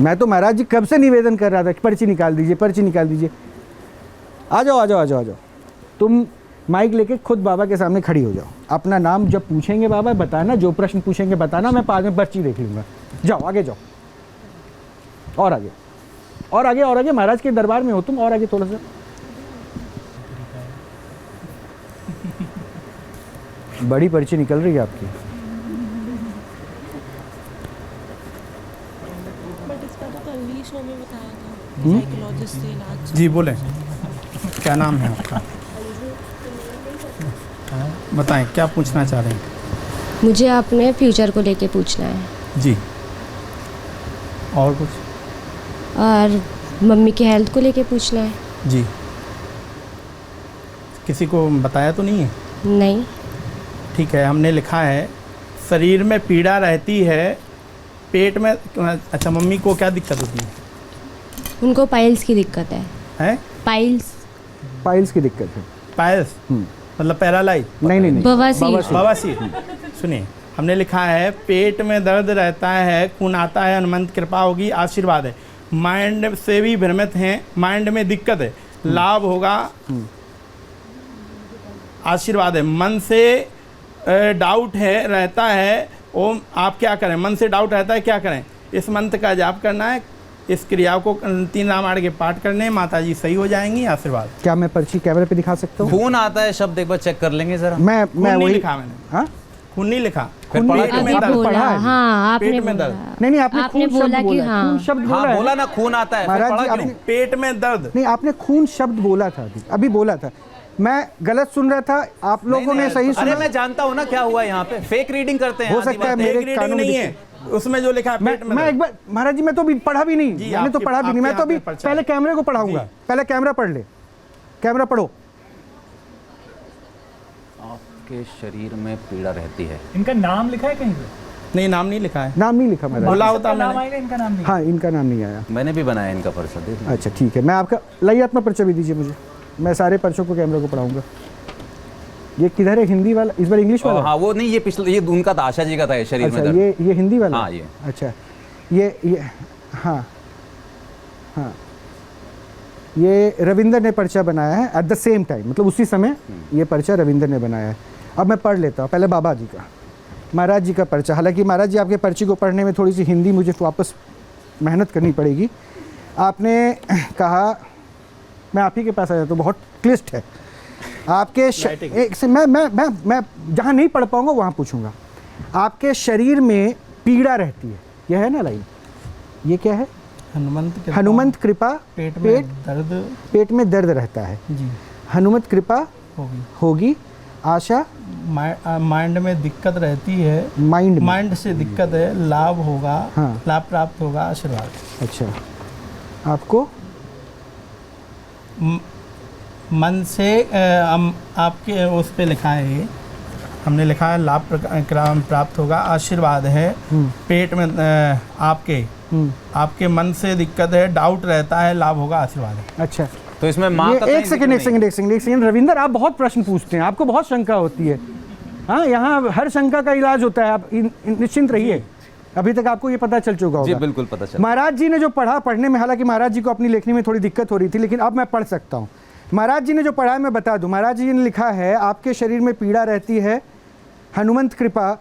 मैं तो महाराज जी कब से निवेदन कर रहा था कि पर्ची निकाल दीजिए, पर्ची निकाल दीजिए। आ जाओ आ जाओ आ जाओ आ जाओ, तुम माइक लेके खुद बाबा के सामने खड़ी हो जाओ। अपना नाम जब पूछेंगे बाबा बताना, जो प्रश्न पूछेंगे बताना, मैं बाद में पर्ची देख लूँगा। जाओ आगे जाओ, और आगे और आगे और आगे, महाराज के दरबार में हो तुम, और आगे थोड़ा सा। बड़ी पर्ची निकल रही है आपकी। बट इसका तो कल ही शो में बताया था, साइकोलॉजिस्ट से इलाज। जी बोलें, क्या नाम है आपका? बताएं क्या पूछना चाह रहे हैं? मुझे अपने फ्यूचर को लेके पूछना है। जी, और कुछ? और मम्मी की हेल्थ को लेके पूछना है। जी, किसी को बताया तो नहीं है? नहीं। ठीक है, हमने लिखा है शरीर में पीड़ा रहती है, पेट में। अच्छा, मम्मी को क्या दिक्कत होती है? उनको पाइल्स की दिक्कत है। हैं? पाइल्स की दिक्कत है। पाइल्स मतलब पैरालाइज? नहीं, बवासीर। बवासीर। सुनिए, हमने लिखा है पेट में दर्द रहता है, खून आता है, हनुमंत कृपा होगी, आशीर्वाद है। माइंड से भी भ्रमित हैं, माइंड में दिक्कत है, लाभ होगा, आशीर्वाद है। मन से डाउट है, रहता है, ओम आप क्या करें? मन से डाउट रहता है, क्या करें? इस मंत्र का जाप करना है, इस क्रिया को 3 रामायण के पाठ करने, माता जी सही हो जाएंगी, आशीर्वाद। क्या मैं पर्ची कैमरे पे दिखा सकता हूँ? खून आता है शब्द एक बार चेक कर लेंगे जरा। मैं नहीं वही लिखा मैंने। हाँ, खून नहीं लिखा, फिर पेट पढ़ा में अभी दर्द। बोला, पढ़ा है। हाँ आपने पेट में बोला। दर्द। नहीं आपने आपने खून बोला शब्द कि बोला, हाँ। खून शब्द बोला हाँ है। बोला ना, खून आता है, फिर महाराज पढ़ा जी क्यों नहीं? आपने पेट में दर्द। नहीं, आपने खून शब्द बोला था, अभी बोला था। मैं गलत सुन रहा था, आप लोगों ने सही अरे सुना। मैं जानता हूँ ना क्या हुआ यहाँ पे, फेक रीडिंग करते हैं। हो सकता है मेरे रीडिंग कानून नहीं में है उसमें जो लिखा है पेट में मैं एक बार महाराज जी, मैं तो अभी पढ़ा भी नहीं, जी, मैंने तो आपके- पढ़ा भी नहीं, मैं तो आपके अभी हाथ में पर्चा पहले है। कैमरे को पढ़ाऊंगा। पहले कैमरा पढ़ ले, कैमरा पढ़ो। आपके शरीर में पीड़ा रहती है। इनका नाम लिखा है कहीं पे? नहीं, नाम नहीं लिखा है। नाम नहीं लिखा महाराज। बोला होता नाम मैंने। आएगा, इनका नाम नहीं। हाँ, इनका नाम नहीं आया। मैंने भी बनाया इनका पर्चा, देख लीजिए। अच्छा ठीक है, मैं आपका लाइए अपना पर्चा भी दीजिए मुझे, मैं सारे पर्चों को कैमरे को पढ़ाऊंगा। ये किधर है? हिंदी वाला, इस बार इंग्लिश वाला? हाँ वो नहीं, ये पिछले, ये उनका था, आशा जी का था, ये शरीर अच्छा में दर्द। ये हिंदी वाला? हाँ ये। अच्छा ये हाँ हाँ, ये रविंदर ने पर्चा बनाया है एट द सेम टाइम, मतलब उसी समय ये पर्चा रविंदर ने बनाया है। अब मैं पढ़ लेता हूँ पहले बाबा जी का, महाराज जी का पर्चा। हालांकि महाराज जी आपके पर्ची को पढ़ने में थोड़ी सी हिंदी मुझे वापस मेहनत करनी पड़ेगी। आपने कहा, मैं आप ही के पास आ जाता हूँ, बहुत क्लिष्ट है आपके एक से मैं जहाँ नहीं पढ़ पाऊँगा वहाँ पूछूंगा। आपके शरीर में पीड़ा रहती है, यह है ना लाइन, ये क्या है? हनुमंत कृपा, पेट में दर्द, पेट में दर्द रहता है जी, हनुमंत कृपा होगी, आशा माइंड में दिक्कत रहती है, माइंड से दिक्कत है, लाभ होगा, हाँ। लाभ प्राप्त होगा, आशीर्वाद। अच्छा, आपको मन से आपके उस पे लिखा है, हमने लिखा है लाभ प्राप्त होगा, आशीर्वाद है। पेट में आपके मन से दिक्कत है, डाउट रहता है, लाभ होगा, आशीर्वाद है। अच्छा, तो इसमें माँ का एक सेकंड रविंदर, आप बहुत प्रश्न पूछते हैं, आपको बहुत शंका होती है। हाँ, यहाँ हर शंका का इलाज होता है, आप निश्चिंत रहिए। अभी तक आपको ये पता चल चुका होगा। जी बिल्कुल पता चला। महाराज जी ने जो पढ़ने में, हालांकि महाराज जी को अपनी लेखनी में थोड़ी दिक्कत हो रही थी, लेकिन अब मैं पढ़ सकता हूँ। महाराज जी ने जो पढ़ा है मैं बता दूं। महाराज जी ने लिखा है, आपके शरीर में पीड़ा रहती है, हनुमंत कृपा,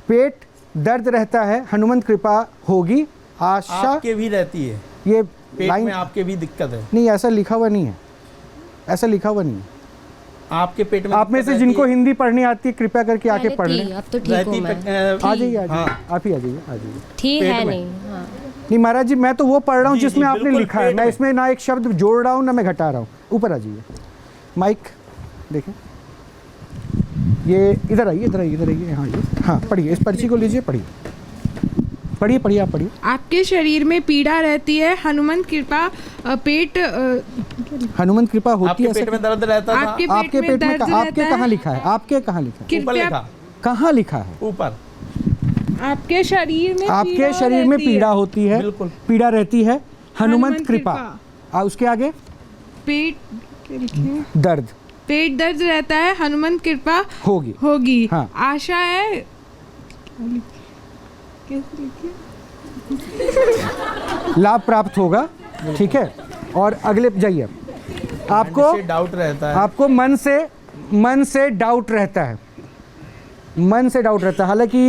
पेट दर्द रहता है, हनुमंत कृपा होगी, आशा आपके भी रहती है, ये पेट लाइन में आपके भी दिक्कत है। नहीं, ऐसा लिखा हुआ नहीं है, ऐसा लिखा हुआ नहीं है। आपके पेट में आप में से जिनको हिंदी पढ़नी आती है कृपया करके आके पढ़ लें। अब तो ठीक हूँ मैं। आ जाइए, हाँ। आप ही आ जाइए। ठीक है नहीं, हाँ। नहीं महाराज जी, मैं तो वो पढ़ रहा हूँ जी, जिसमें जी, आपने बिल्कुल लिखा है, पेट मैं में। इसमें ना एक शब्द जोड़ रहा हूँ ना मैं घटा रहा हूँ। ऊपर आ जाइए, माइक देखें, ये इधर आइए। हाँ पढ़िए, इस पर्ची को लीजिए, पढ़िए आप पढ़िए। आपके शरीर में पीड़ा रहती है, हनुमंत कृपा, पेट हनुमंत कृपा होती आपके है। पेट में दर्द रहता था, आपके आपके पेट में दर्द आपके रहता कहाँ है। लिखा है? आपके कहाँ लिखा है? ऊपर कृपया लिखा, कहाँ लिखा है? ऊपर। आपके शरीर में आपके शरीर में पीड़ा होती है, बिल्कुल। पीड़ा रहती है, हनुमंत हनुमंत कृपा, उसके आगे पेट दर्द रहता है, हनुमंत कृपा होगी। हाँ। आशा है, कैसे लिखिए? लाभ प्राप्त होगा, ठीक है। और अगले जाइए, आपको डाउट रहता है, आपको मन से डाउट रहता है, मन से डाउट रहता है। हालांकि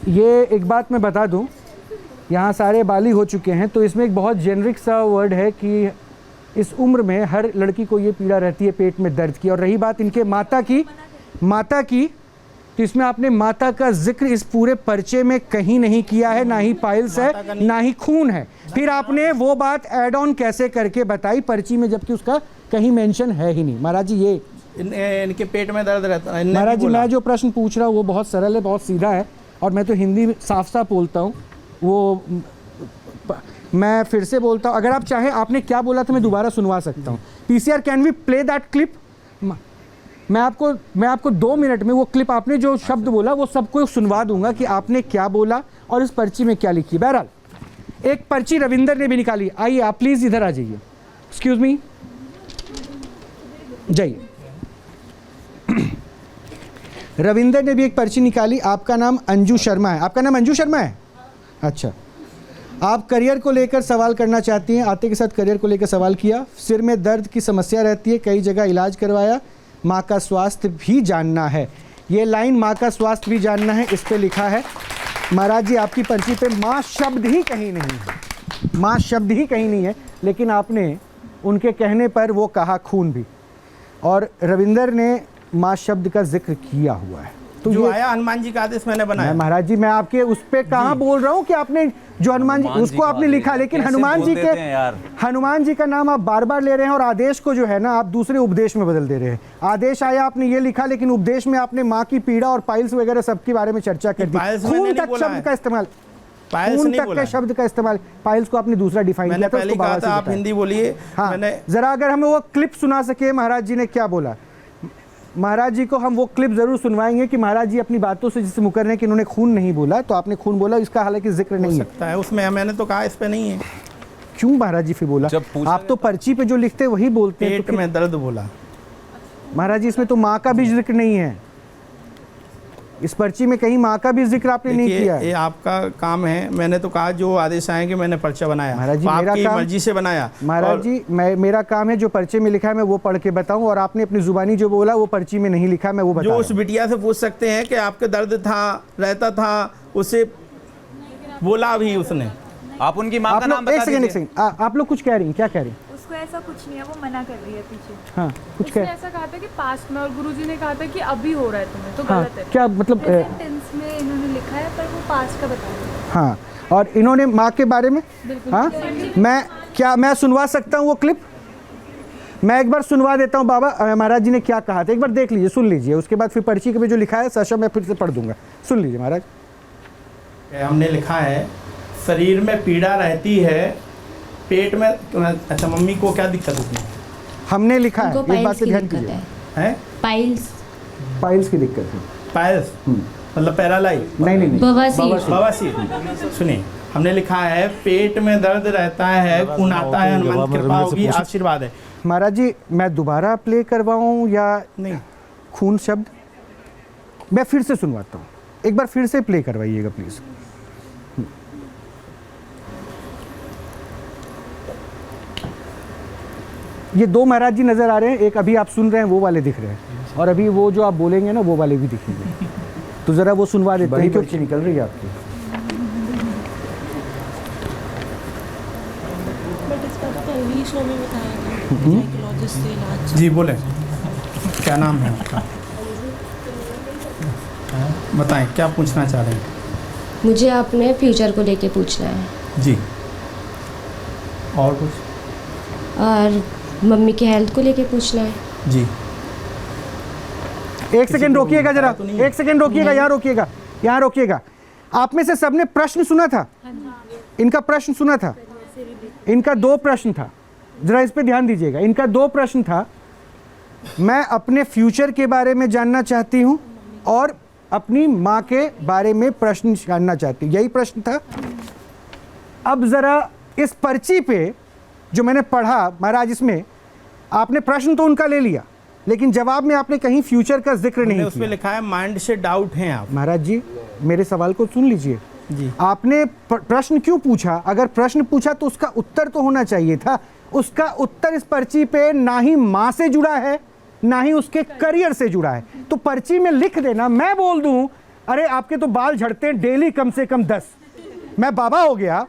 ये एक बात मैं बता दूं, यहाँ सारे बाली हो चुके हैं, तो इसमें एक बहुत जेनरिक सा वर्ड है कि इस उम्र में हर लड़की को ये पीड़ा रहती है पेट में दर्द की। और रही बात इनके माता की, तो इसमें आपने माता का जिक्र इस पूरे पर्चे में कहीं नहीं किया है, ना ही पाइल्स है, ना ही खून है। फिर आपने वो बात ऐड ऑन कैसे करके बताई पर्ची में, जबकि उसका कहीं मेंशन है ही नहीं। महाराज जी, ये इनके पेट में दर्द रहता है। महाराज जी, मैं जो प्रश्न पूछ रहा हूँ वो बहुत सरल है, बहुत सीधा है, और मैं तो हिंदी साफ साफ बोलता हूँ। वो मैं फिर से बोलता हूँ, अगर आप चाहें, आपने क्या बोला था मैं दोबारा सुनवा सकता हूँ। PCR, can we play that clip? मैं आपको 2 मिनट में वो क्लिप, आपने जो शब्द बोला वो सबको सुनवा दूंगा कि आपने क्या बोला और इस पर्ची में क्या लिखी। बहरहाल, एक पर्ची रविंदर ने भी निकाली। आइए आप प्लीज इधर आ जाइए। एक्सक्यूज मी, जाइए। रविंदर ने भी एक पर्ची निकाली। आपका नाम अंजू शर्मा है। आपका नाम अंजू शर्मा है? अच्छा, आप करियर को लेकर सवाल करना चाहती हैं। आते के साथ करियर को लेकर सवाल किया। सिर में दर्द की समस्या रहती है, कई जगह इलाज करवाया, माँ का स्वास्थ्य भी जानना है। ये लाइन माँ का स्वास्थ्य भी जानना है, इस पे लिखा है। महाराज जी, आपकी पर्ची पे माँ शब्द ही कहीं नहीं है, माँ शब्द ही कहीं नहीं है, लेकिन आपने उनके कहने पर वो कहा खून भी, और रविंदर ने माँ शब्द का जिक्र किया हुआ है। तो जो ये आया हनुमान जी का आदेश मैंने बनाया। महाराज जी, मैं आपके उस पे कहाँ बोल रहा हूँ कि आपने जो हनुमान जी उसको आपने लिखा, लेकिन हनुमान जी का नाम आप बार बार ले रहे हैं, और आदेश को जो है ना आप दूसरे उपदेश में बदल दे रहे हैं। आदेश आया, आपने ये लिखा, लेकिन उपदेश में आपने माँ की पीड़ा और पाइल्स वगैरह सबके बारे में चर्चा कर दी। खून तक शब्द का इस्तेमाल, खून तक के शब्द का इस्तेमाल, पाइल्स को आपने दूसरा डिफाइन किया था। पहले कहा था आप हिंदी बोलिए। हाँ, जरा अगर हमें वो क्लिप सुना सके महाराज जी ने क्या बोला। महाराज जी को हम वो क्लिप जरूर सुनवाएंगे कि महाराज जी अपनी बातों से जिससे मुकर रहे हैं कि इन्होंने खून नहीं बोला, तो आपने खून बोला, इसका हालांकि जिक्र नहीं है उसमें। मैंने तो कहा इस पे नहीं है। क्यों महाराज जी फिर बोला? आप तो पर्ची पे जो लिखते हैं वही बोलते हैं। पेट में दर्द बोला महाराज जी, इसमें तो माँ का भी जिक्र नहीं है, इस पर्ची में कहीं माँ का भी जिक्र आपने नहीं किया है। ये आपका काम है। मैंने तो कहा जो आदेश आएंगे मैंने पर्चा बनाया। महाराज जी, मेरा काम मर्जी से बनाया। महाराज जी, मेरा काम है जो पर्चे में लिखा है मैं वो पढ़ के बताऊं, और आपने अपनी जुबानी जो बोला वो पर्ची में नहीं लिखा, मैं वो बता। जो उस बिटिया से पूछ सकते हैं कि आपके दर्द था, रहता था, उसे बोला भी उसने। आप उनकी माँ का नाम बता दीजिए। एक सेकंड, आप लोग कुछ कह रही हैं, क्या कह रही हैं? उसको ऐसा कुछ नहीं है, वो मना कर रही है पीछे। हाँ, कुछ उसने ऐसा कहा था कि पास्ट में, और गुरुजी ने कहा था कि अभी हो रहा है तुम्हें, तो हाँ, गलत है। क्या मतलब? टेंस में इन्होंने लिखा है, पर वो पास्ट का बता रहे हैं। हाँ, और इन्होंने माँ के बारे में, हाँ, मैं सुनवा सकता हूँ वो क्लिप? मैं एक बार सुनवा देता हूँ बाबा, महाराज जी ने क्या कहा था, एक बार देख लीजिए, सुन लीजिए, उसके बाद फिर पर्ची के में जो लिखा है सशा मैं फिर से पढ़ दूंगा। सुन लीजिए महाराज। हमने लिखा है, शरीर में पीड़ा रहती है, पेट में। अच्छा, मम्मी को क्या दिक्कत होती है? हमने लिखा है, एक बात पे ध्यान कीजिए, है पाइल्स की दिक्कत है। पाइल्स मतलब पैरालाइज? नहीं, बवासीर। सुनिए, हमने लिखा है पेट में दर्द रहता है, खून आता है, हनुमान की कृपा होगी, आशीर्वाद है। महाराज जी, मैं दोबारा प्ले करवाऊं या नहीं? खून शब्द मैं फिर से सुनवाता हूँ, एक बार फिर से प्ले करवाइएगा प्लीज। ये 2 महाराज जी नजर आ रहे हैं, एक अभी आप सुन रहे हैं वो वाले दिख रहे हैं, और अभी वो जो आप बोलेंगे ना वो वाले भी दिखेंगे, तो जरा वो सुनवा देते हैं। क्यों निकल रही है आपकी? बट इसका तो पहले शो में बताया था, साइकोलॉजिस्ट से इलाज। जी बोले, क्या नाम है आपका? बताएं, क्या पूछना चाह रहे हैं? मुझे अपने फ्यूचर को लेके पूछना है जी। और कुछ? और मम्मी के हेल्थ को लेके पूछना है जी। एक सेकंड रोकिएगा, जरा एक सेकंड रोकिएगा, यहाँ रोकिएगा, यहाँ रोकिएगा। आप में से सबने प्रश्न सुना था? इनका प्रश्न सुना था? इनका 2 प्रश्न था, जरा इस पे ध्यान दीजिएगा। इनका 2 प्रश्न था, मैं अपने फ्यूचर के बारे में जानना चाहती हूँ और अपनी माँ के बारे में प्रश्न जानना चाहती हूँ, यही प्रश्न था। अब ज़रा इस पर्ची पे जो मैंने पढ़ा महाराज, इसमें आपने प्रश्न तो उनका ले लिया, लेकिन जवाब में आपने कहीं फ्यूचर का जिक्र नहीं किया। उसमें लिखा है माइंड से डाउट हैं आप। महाराज जी, मेरे सवाल को सुन लीजिए। जी। आपने प्रश्न क्यों पूछा? अगर प्रश्न पूछा तो उसका उत्तर तो होना चाहिए था। उसका उत्तर इस पर्ची पे ना ही माँ से जुड़ा है ना ही उसके करियर से जुड़ा है। तो पर्ची में लिख देना, मैं बोल दूं अरे आपके तो बाल झड़ते हैं डेली कम से कम 10, मैं बाबा हो गया,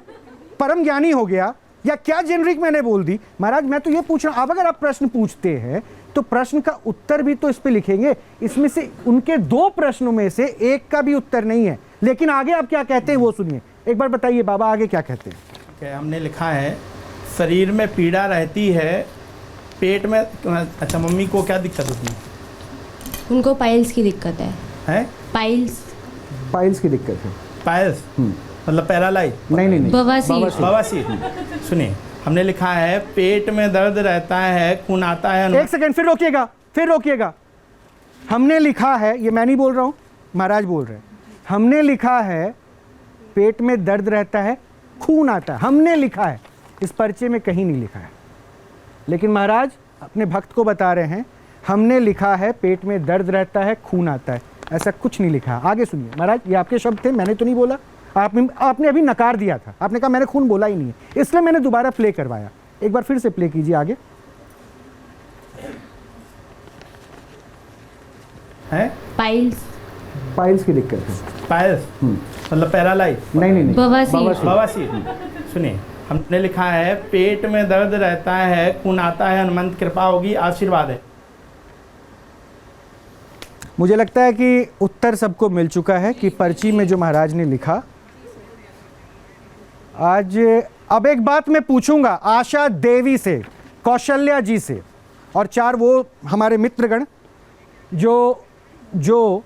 परम ज्ञानी हो गया, या क्या जेनरिक मैंने बोल दी। महाराज मैं तो ये पूछ रहा हूं, अब अगर आप प्रश्न पूछते हैं तो प्रश्न का उत्तर भी तो इस पे लिखेंगे। इसमें से उनके 2 प्रश्नों में से एक का भी उत्तर नहीं है। लेकिन आगे आप क्या कहते हैं वो सुनिए। एक बार बताइए बाबा आगे क्या कहते हैं। क्या हमने लिखा है, शरीर में पीड़ा रहती है, पेट में, अच्छा मम्मी को क्या दिक्कत होती है? उनको पाइल्स की दिक्कत है। हैं? पाइल्स की दिक्कत है। पाइल्स मतलब पैरालाइज? नहीं, बवासीर। बवासीर। सुनिए, हमने लिखा है पेट में दर्द रहता है, खून आता है। एक सेकंड, फिर रोकिएगा। हमने लिखा है, ये मैं नहीं बोल रहा हूं, महाराज बोल रहे हैं। हमने लिखा है पेट में दर्द रहता है, खून आता है। हमने लिखा है, इस पर्चे में कहीं नहीं लिखा है। लेकिन महाराज अपने भक्त को बता रहे हैं हमने लिखा है पेट में दर्द रहता है, खून आता है। ऐसा कुछ नहीं लिखा है। आगे सुनिए महाराज, ये आपके शब्द थे, मैंने तो नहीं बोला। आपने अभी नकार दिया था, आपने कहा मैंने खून बोला ही नहीं है, इसलिए मैंने दोबारा प्ले करवाया। एक बार फिर से प्ले कीजिए आगे। है? पाइल्स की दिक्कत है। पाइल्स मतलब पैरालाइज? नहीं, बवासीर। सुनिए, हमने लिखा है पेट में दर्द रहता है, खून आता है, हनुमंत कृपा होगी, आशीर्वाद है। मुझे लगता है कि उत्तर सबको मिल चुका है कि पर्ची में जो महाराज ने लिखा। आज अब एक बात मैं पूछूंगा आशा देवी से, कौशल्या जी से, और 4 वो हमारे मित्रगण जो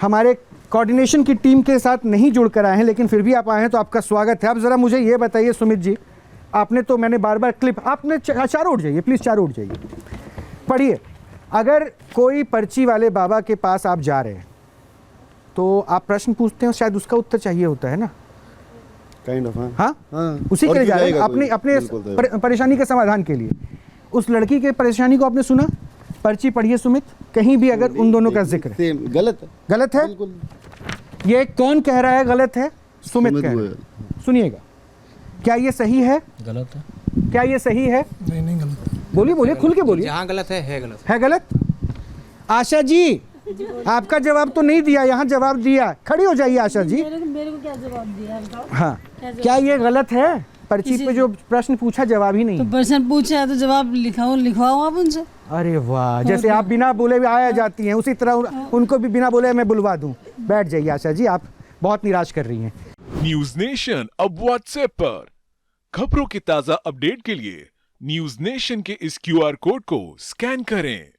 हमारे कोऑर्डिनेशन की टीम के साथ नहीं जुड़ कर आए हैं, लेकिन फिर भी आप आए हैं तो आपका स्वागत है। आप ज़रा मुझे ये बताइए सुमित जी, आपने तो मैंने बार क्लिप, आपने चारों उठ जाइए प्लीज़, चारों उठ जाइए, पढ़िए। अगर कोई पर्ची वाले बाबा के पास आप जा रहे हैं तो आप प्रश्न पूछते हैं, शायद उसका उत्तर चाहिए होता है ना, काइंड ऑफ। हाँ, उसी के लिए जा रहे हैं अपने परेशानी के समाधान के लिए। उस लड़की के परेशानी को आपने सुना? पर्ची पढ़िए सुमित, कहीं भी अगर उन दोनों का जिक्र है। गलत है। ये कौन कह रहा है गलत है? सुमित कह रहा है। सुनिएगा, क्या ये सही है? गलत है। क्या ये सही है? नहीं गलत है। बोलिए, खुल के बोलिए। जहाँ गलत है गलत। आशा जी, आपका जवाब तो नहीं दिया, यहाँ जवाब दिया। खड़ी हो जाइए आशा जी। मेरे को क्या जवाब दिया बताओ? हाँ, क्या ये गलत है? पर्ची पे जो प्रश्न पूछा जवाब ही नहीं। तो प्रश्न पूछा है तो जवाब लिखवाओ आप उनसे। अरे वाह, जैसे आप बिना बोले भी आया जाती हैं, उसी तरह उनको भी बिना बोले मैं बुलवा दूं। बैठ जाइए आशा जी, आप बहुत निराश कर रही हैं। न्यूज नेशन अब व्हाट्सएप पर खबरों की ताजा अपडेट के लिए न्यूज नेशन के इस QR कोड को स्कैन करें।